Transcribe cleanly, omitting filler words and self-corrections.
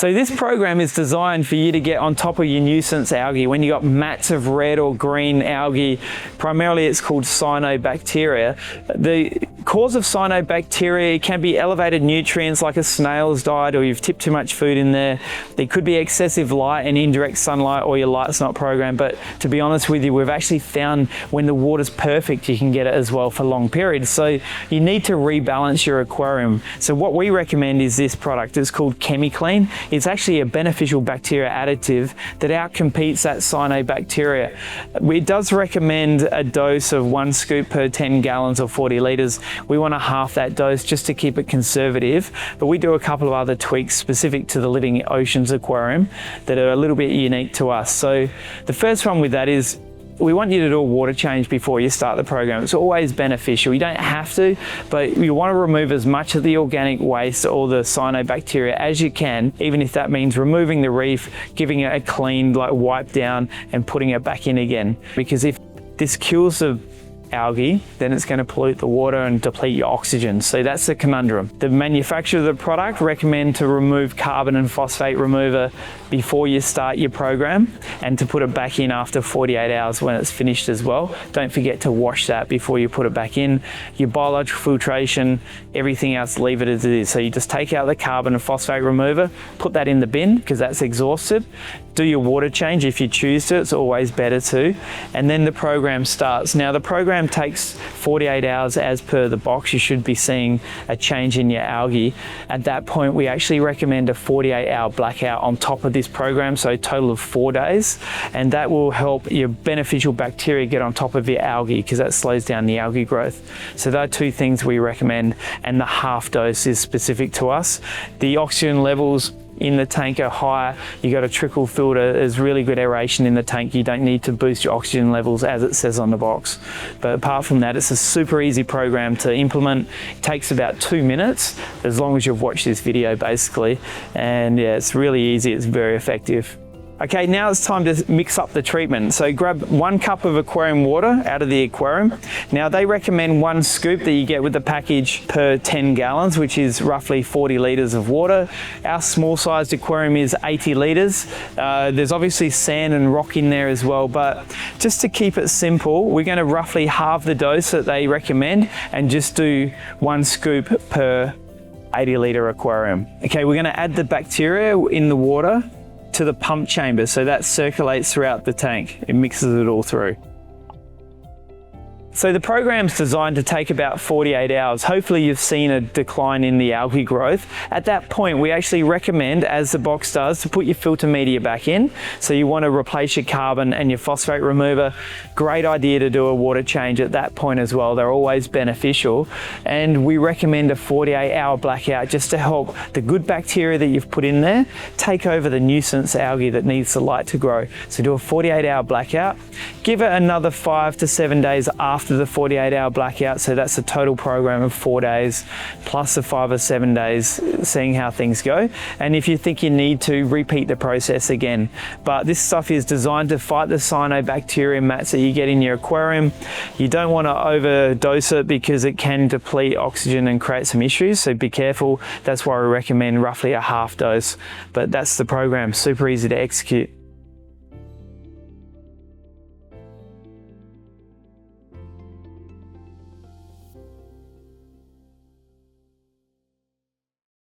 So this program is designed for you to get on top of your nuisance algae. When you got mats of red or green algae, primarily it's called cyanobacteria. The cause of cyanobacteria can be elevated nutrients like a snail's diet, or you've tipped too much food in there. There could be excessive light and indirect sunlight, or your light's not programmed. But to be honest with you, we've actually found when the water's perfect, you can get it as well for long periods. So you need to rebalance your aquarium. So what we recommend is this product. It's called ChemiClean. It's actually a beneficial bacteria additive that outcompetes that cyanobacteria. It does recommend a dose of 1 scoop per 10 gallons or 40 litres. We want to half that dose just to keep it conservative, but we do a couple of other tweaks specific to the Living Oceans aquarium that are a little bit unique to us. So the first one with that is we want you to do a water change before you start the program. It's always beneficial. You don't have to, but you want to remove as much of the organic waste or the cyanobacteria as you can, even if that means removing the reef, giving it a clean wipe down and putting it back in again. Because if this kills the algae, then it's going to pollute the water and deplete your oxygen. So that's the conundrum. The manufacturer of the product recommend to remove carbon and phosphate remover before you start your program, and to put it back in after 48 hours when it's finished as well. Don't forget to wash that before you put it back in. Your biological filtration, everything else, leave it as it is. So you just take out the carbon and phosphate remover, put that in the bin because that's exhausted. Do your water change if you choose to, it's always better to, and then the program starts. Now the program takes 48 hours as per the box. You should be seeing a change in your algae. At that point, we actually recommend a 48-hour blackout on top of this program, so a total of 4 days, and that will help your beneficial bacteria get on top of your algae because that slows down the algae growth. So there are 2 things we recommend, and the half dose is specific to us. The oxygen levels in the tank are higher. You got a trickle filter. There's really good aeration in the tank. You don't need to boost your oxygen levels as it says on the box. But apart from that, it's a super easy program to implement. It takes about 2 minutes as long as you've watched this video basically. And yeah, it's really easy. It's very effective. Okay, now it's time to mix up the treatment. So grab 1 cup of aquarium water out of the aquarium. Now they recommend 1 scoop that you get with the package per 10 gallons, which is roughly 40 litres of water. Our small sized aquarium is 80 litres. There's obviously sand and rock in there as well, but just to keep it simple, we're going to roughly halve the dose that they recommend and just do 1 scoop per 80 litre aquarium. Okay, we're going to add the bacteria in the water to the pump chamber, so that circulates throughout the tank. It mixes it all through. So the program's designed to take about 48 hours. Hopefully you've seen a decline in the algae growth. At that point, we actually recommend, as the box does, to put your filter media back in. So you want to replace your carbon and your phosphate remover. Great idea to do a water change at that point as well. They're always beneficial. And we recommend a 48-hour blackout just to help the good bacteria that you've put in there take over the nuisance algae that needs the light to grow. So do a 48-hour blackout. Give it another 5 to 7 days after the 48-hour blackout, so that's a total program of 4 days plus the 5 or 7 days, seeing how things go. And if you think you need to, repeat the process again. But this stuff is designed to fight the cyanobacteria mats that you get in your aquarium. You don't want to overdose it because it can deplete oxygen and create some issues, so be careful. That's why we recommend roughly a half dose. But that's the program, super easy to execute.